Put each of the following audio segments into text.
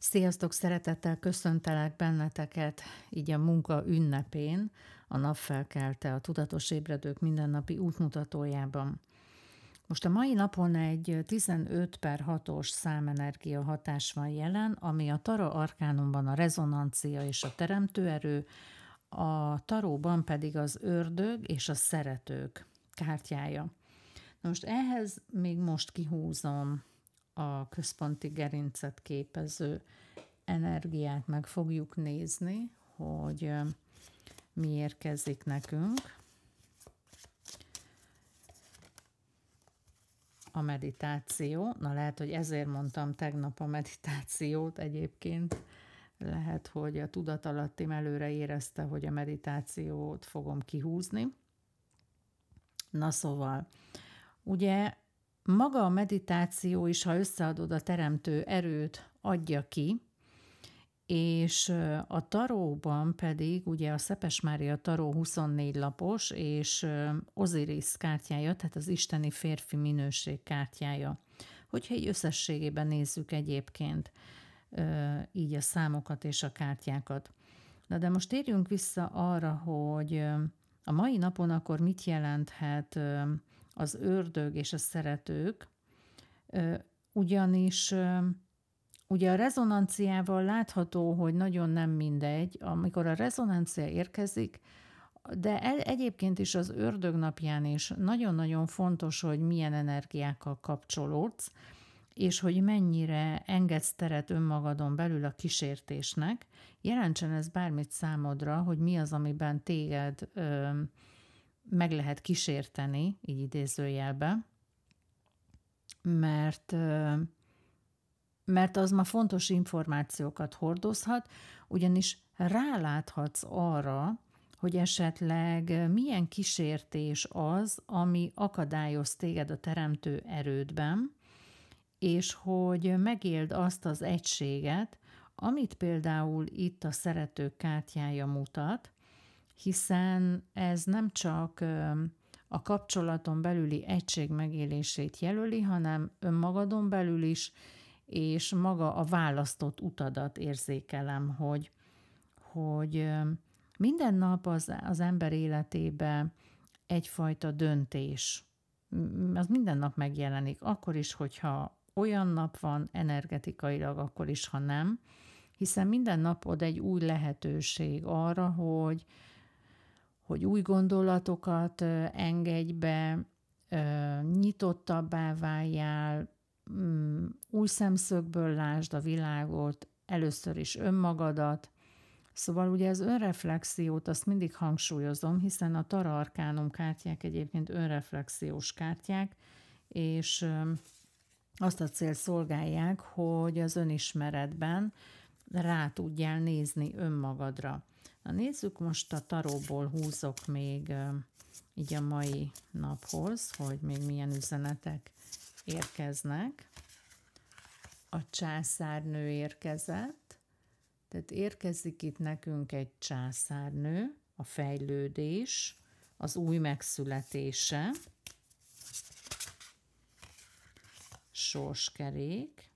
Sziasztok, szeretettel köszöntelek benneteket így a munka ünnepén, a napfelkelte, a Tudatos Ébredők mindennapi útmutatójában. Most a mai napon egy 15/6-os számenergia hatás van jelen, ami a Tara arkánumban a rezonancia és a teremtőerő, a taróban pedig az ördög és a szeretők kártyája. Na most ehhez még most kihúzom a központi gerincet képező energiát, meg fogjuk nézni, hogy mi érkezik nekünk. A meditáció, na lehet, hogy ezért mondtam tegnap a meditációt egyébként, lehet, hogy a tudatalattim előre érezte, hogy a meditációt fogom kihúzni. Na szóval, ugye maga a meditáció is, ha összeadod a teremtő erőt, adja ki, és a taróban pedig, ugye a Szepes Mária taró 24 lapos, és Osiris kártyája, tehát az isteni férfi minőség kártyája. Hogyha így összességében nézzük egyébként így a számokat és a kártyákat. Na de most térjünk vissza arra, hogy a mai napon akkor mit jelenthet az ördög és a szeretők, ugyanis ugye a rezonanciával látható, hogy nagyon nem mindegy, amikor a rezonancia érkezik, de egyébként is az ördög napján is nagyon-nagyon fontos, hogy milyen energiákkal kapcsolódsz, és hogy mennyire engedsz teret önmagadon belül a kísértésnek. Jelentsen ez bármit számodra, hogy mi az, amiben téged meg lehet kísérteni, így idézőjelbe, mert az ma fontos információkat hordozhat, ugyanis ráláthatsz arra, hogy esetleg milyen kísértés az, ami akadályoz téged a teremtő erődben, és hogy megéld azt az egységet, amit például itt a szeretők kártyája mutat, hiszen ez nem csak a kapcsolaton belüli egység megélését jelöli, hanem önmagadon belül is, és maga a választott utadat érzékelem, hogy minden nap az ember életében egyfajta döntés, az minden nap megjelenik, akkor is, hogyha olyan nap van energetikailag, akkor is, ha nem, hiszen minden napod egy új lehetőség arra, hogy új gondolatokat engedj be, nyitottabbá váljál, új szemszögből lásd a világot, először is önmagadat. Szóval ugye az önreflexiót azt mindig hangsúlyozom, hiszen a Tara arkánum kártyák egyébként önreflexiós kártyák, és azt a cél szolgálják, hogy az önismeretben rá tudjál nézni önmagadra. Na nézzük, most a taróból húzok még így a mai naphoz, hogy még milyen üzenetek érkeznek. A császárnő érkezett, tehát érkezik itt nekünk egy császárnő, a fejlődés, az új megszületése, sorskerék.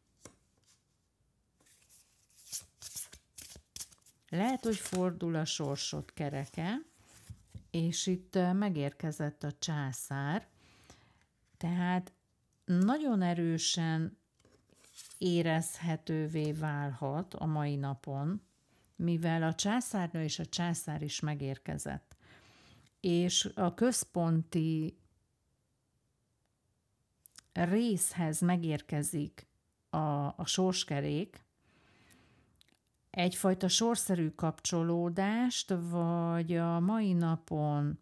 Lehet, hogy fordul a sorsod kereke, és itt megérkezett a császár, tehát nagyon erősen érezhetővé válhat a mai napon, mivel a császárnő és a császár is megérkezett. És a központi részhez megérkezik a sorskerék, egyfajta sorszerű kapcsolódást, vagy a mai napon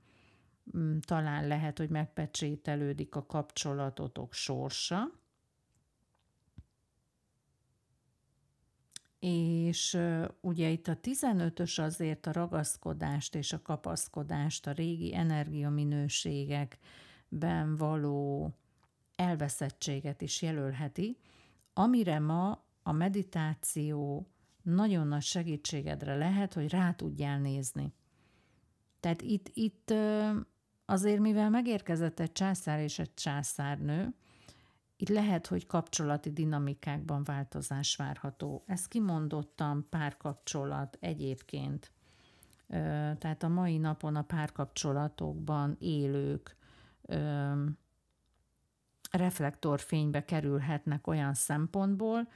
talán lehet, hogy megpecsételődik a kapcsolatotok sorsa, és ugye itt a 15-ös azért a ragaszkodást és a kapaszkodást, a régi energiaminőségekben való elveszettséget is jelölheti, amire ma a meditáció nagyon nagy segítségedre lehet, hogy rá tudjál nézni. Tehát itt azért, mivel megérkezett egy császár és egy császárnő, itt lehet, hogy kapcsolati dinamikákban változás várható. Ez kimondottan párkapcsolat egyébként. Tehát a mai napon a párkapcsolatokban élők reflektorfénybe kerülhetnek olyan szempontból,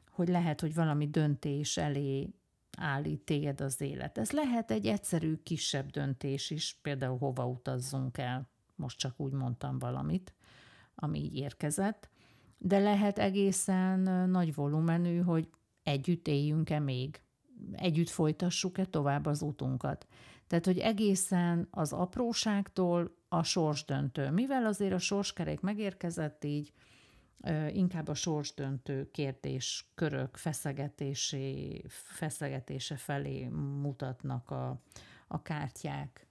hogy lehet, hogy valami döntés elé állít téged az élet. Ez lehet egy egyszerű, kisebb döntés is, például hova utazzunk el. Most csak úgy mondtam valamit, ami így érkezett. De lehet egészen nagy volumenű, hogy együtt éljünk-e még, együtt folytassuk-e tovább az útunkat. Tehát, hogy egészen az apróságtól a sorsdöntő. Mivel azért a sorskerék megérkezett, így inkább a sorsdöntő kérdéskörök feszegetése felé mutatnak a kártyák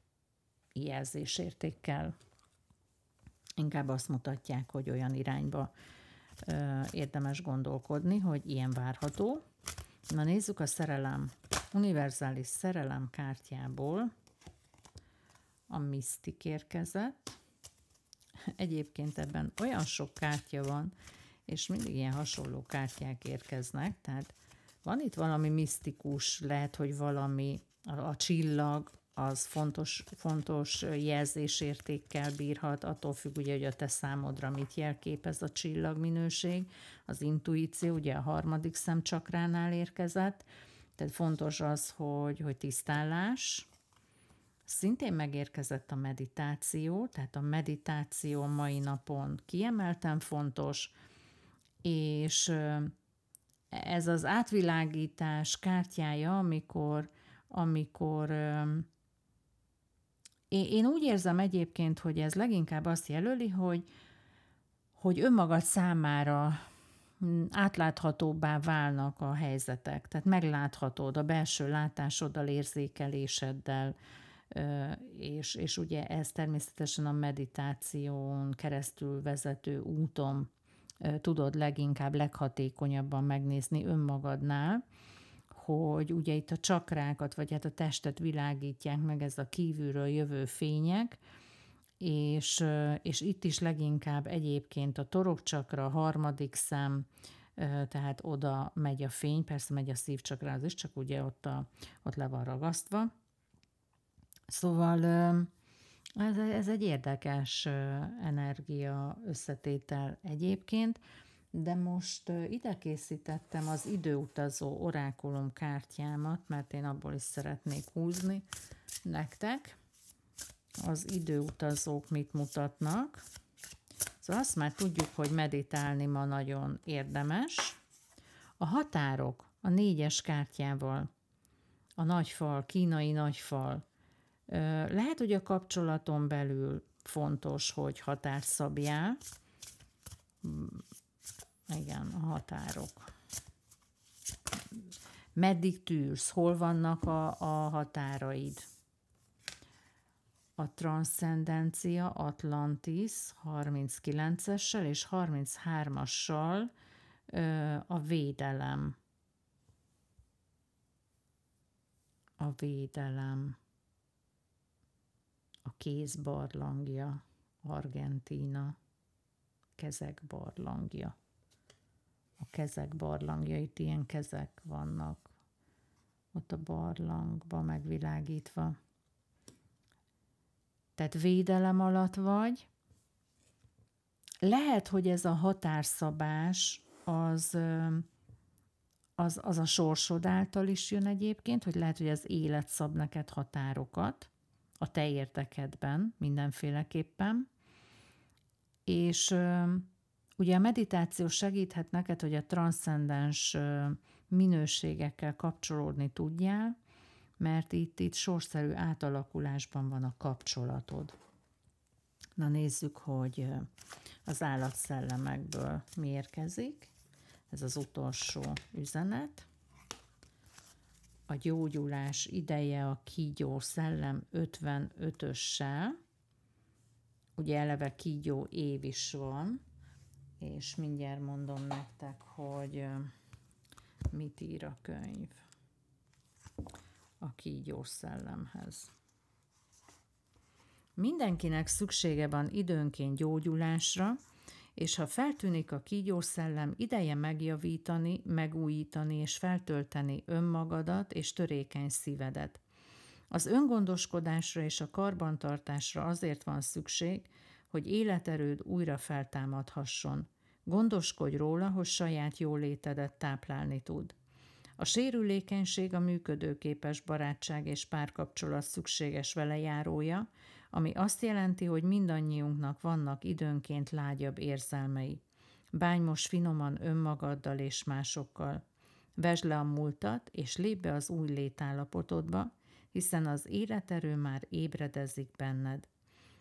jelzésértékkel. Inkább azt mutatják, hogy olyan irányba érdemes gondolkodni, hogy ilyen várható. Na nézzük a szerelem, univerzális szerelem kártyából a misztik érkezett. Egyébként ebben olyan sok kártya van, és mindig ilyen hasonló kártyák érkeznek, tehát van itt valami misztikus, lehet, hogy valami, a csillag, az fontos jelzésértékkel bírhat, attól függ ugye, hogy a te számodra mit jelképez a csillagminőség, az intuíció, ugye a harmadik szemcsakránál érkezett, tehát fontos az, hogy tisztállás. Szintén megérkezett a meditáció, tehát a meditáció mai napon kiemelten fontos, és ez az átvilágítás kártyája, amikor én úgy érzem egyébként, hogy ez leginkább azt jelöli, hogy önmagad számára átláthatóbbá válnak a helyzetek, tehát megláthatod a belső látásoddal, érzékeléseddel, és ugye ez természetesen a meditáción keresztül vezető úton tudod leginkább, leghatékonyabban megnézni önmagadnál, hogy ugye itt a csakrákat, vagy hát a testet világítják meg, ez a kívülről jövő fények, és itt is leginkább egyébként a torokcsakra, a harmadik szem, tehát oda megy a fény, persze megy a szívcsakrához is, csak ugye ott le van ragasztva. Szóval ez egy érdekes energia összetétel egyébként, de most ide készítettem az időutazó orákulum kártyámat, mert én abból is szeretnék húzni nektek. Az időutazók mit mutatnak? Szóval azt már tudjuk, hogy meditálni ma nagyon érdemes. A határok a 4-es kártyával, a nagyfal, kínai nagyfal. Lehet, hogy a kapcsolaton belül fontos, hogy határt szabjál. Igen, a határok. Meddig tűrsz? Hol vannak a határaid? A transzcendencia, Atlantis 39-essel és 33-assal a védelem. A védelem. A kéz barlangja, Argentína, kezek barlangja. A kezek barlangja, itt ilyen kezek vannak ott a barlangba megvilágítva. Tehát védelem alatt vagy. Lehet, hogy ez a határszabás az a sorsod által is jön egyébként, hogy lehet, hogy az élet szab neked határokat a te érdekedben mindenféleképpen. És ugye a meditáció segíthet neked, hogy a transzcendens minőségekkel kapcsolódni tudjál, mert itt sorszerű átalakulásban van a kapcsolatod. Na nézzük, hogy az állatszellemekből mi érkezik. Ez az utolsó üzenet. A gyógyulás ideje a kígyó szellem 55-össel. Ugye eleve kígyó év is van, és mindjárt mondom nektek, hogy mit ír a könyv a kígyó szellemhez. Mindenkinek szüksége van időnként gyógyulásra, És ha feltűnik a kígyószellem, ideje megjavítani, megújítani és feltölteni önmagadat és törékeny szívedet. Az öngondoskodásra és a karbantartásra azért van szükség, hogy életerőd újra feltámadhasson. Gondoskodj róla, hogy saját jólétedet táplálni tud. A sérülékenység a működőképes barátság és párkapcsolat szükséges velejárója, ami azt jelenti, hogy mindannyiunknak vannak időnként lágyabb érzelmei. Bánj most finoman önmagaddal és másokkal. Vesd le a múltat, és lépj be az új létállapotodba, hiszen az életerő már ébredezik benned.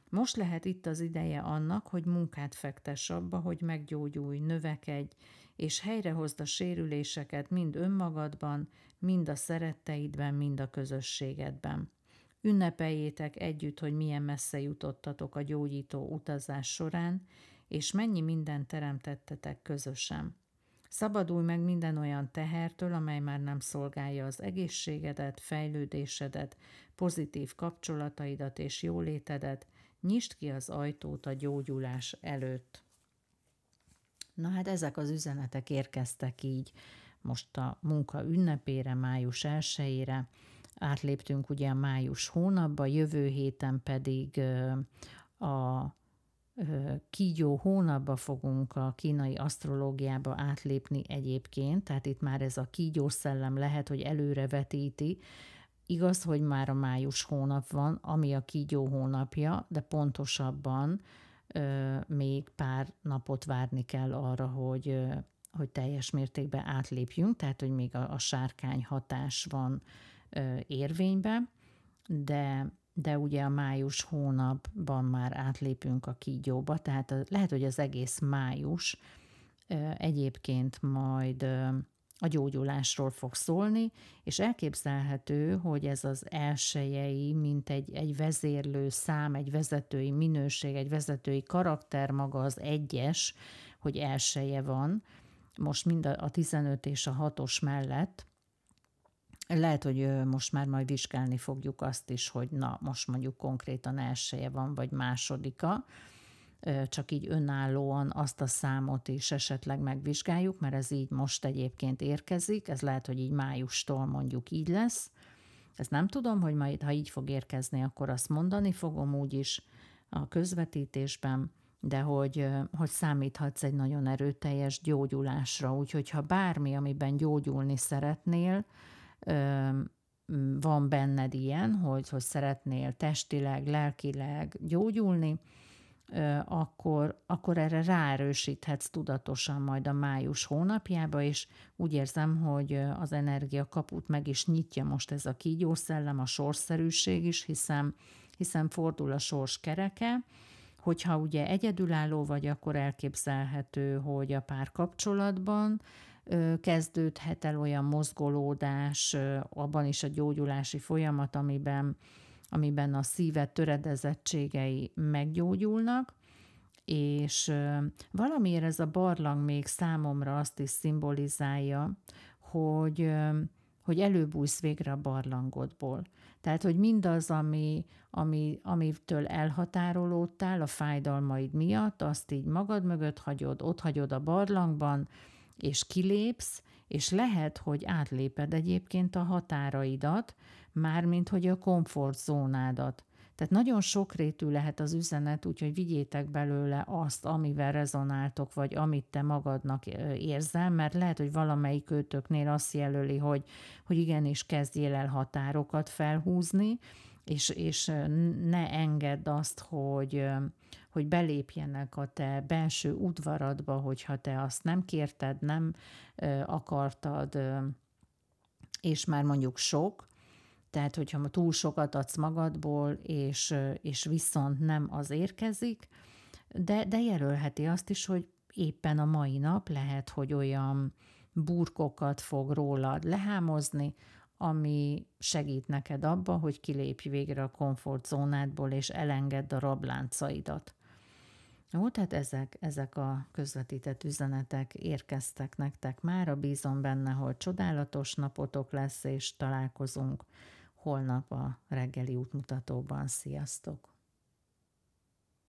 Most lehet itt az ideje annak, hogy munkát fektess abba, hogy meggyógyulj, növekedj, és helyrehozd a sérüléseket mind önmagadban, mind a szeretteidben, mind a közösségedben. Ünnepeljétek együtt, hogy milyen messze jutottatok a gyógyító utazás során, és mennyi mindent teremtettetek közösen. Szabadulj meg minden olyan tehertől, amely már nem szolgálja az egészségedet, fejlődésedet, pozitív kapcsolataidat és jólétedet, nyisd ki az ajtót a gyógyulás előtt. Na hát ezek az üzenetek érkeztek így most a munka ünnepére, május 1-ére. Átléptünk ugye a május hónapba, jövő héten pedig a kígyó hónapba fogunk a kínai asztrológiába átlépni egyébként, tehát itt már ez a kígyó szellem lehet, hogy előrevetíti. Igaz, hogy már a május hónap van, ami a kígyó hónapja, de pontosabban még pár napot várni kell arra, hogy teljes mértékben átlépjünk, tehát hogy még a sárkány hatás van érvényben, de ugye a május hónapban már átlépünk a kígyóba, tehát lehet, hogy az egész május egyébként majd a gyógyulásról fog szólni, és elképzelhető, hogy ez az elsejei, mint egy vezérlő szám, egy vezetői minőség, egy vezetői karakter, maga az 1-es, hogy elseje van, most mind a 15 és a 6-os mellett. Lehet, hogy most már majd vizsgálni fogjuk azt is, hogy na, most mondjuk konkrétan elseje van, vagy másodika, csak így önállóan azt a számot is esetleg megvizsgáljuk, mert ez így most egyébként érkezik, ez lehet, hogy így májustól mondjuk így lesz. Ezt nem tudom, hogy majd, ha így fog érkezni, akkor azt mondani fogom úgyis a közvetítésben, de hogy számíthatsz egy nagyon erőteljes gyógyulásra, úgyhogy ha bármi, amiben gyógyulni szeretnél, van benned ilyen, hogy szeretnél testileg, lelkileg gyógyulni, akkor erre ráerősíthetsz tudatosan majd a május hónapjába, és úgy érzem, hogy az energia kaput meg is nyitja most ez a kígyószellem, a sorsszerűség is, hiszen fordul a sors kereke. Hogyha ugye egyedülálló vagy, akkor elképzelhető, hogy a párkapcsolatban kezdődhet el olyan mozgolódás, abban is a gyógyulási folyamat, amiben a szíved töredezettségei meggyógyulnak, és valamiért ez a barlang még számomra azt is szimbolizálja, hogy előbújsz végre a barlangodból. Tehát, hogy mindaz, amitől elhatárolódtál a fájdalmaid miatt, azt így magad mögött hagyod, ott hagyod a barlangban, és kilépsz, és lehet, hogy átléped egyébként a határaidat, mármint hogy a komfortzónádat. Tehát nagyon sokrétű lehet az üzenet, úgyhogy vigyétek belőle azt, amivel rezonáltok, vagy amit te magadnak érzel, mert lehet, hogy valamelyik őtöknél azt jelöli, hogy igenis kezdjél el határokat felhúzni, és ne engedd azt, hogy belépjenek a te belső udvaradba, hogyha te azt nem kérted, nem akartad, és már mondjuk sok, tehát hogyha túl sokat adsz magadból, és viszont nem az érkezik, de jelölheti azt is, hogy éppen a mai nap lehet, hogy olyan burkokat fog rólad lehámozni, ami segít neked abba, hogy kilépj végre a komfortzónádból, és elengedd a rabláncaidat. Jó, tehát ezek a közvetített üzenetek érkeztek nektek mára, bízom benne, hogy csodálatos napotok lesz, és találkozunk holnap a reggeli útmutatóban. Sziasztok!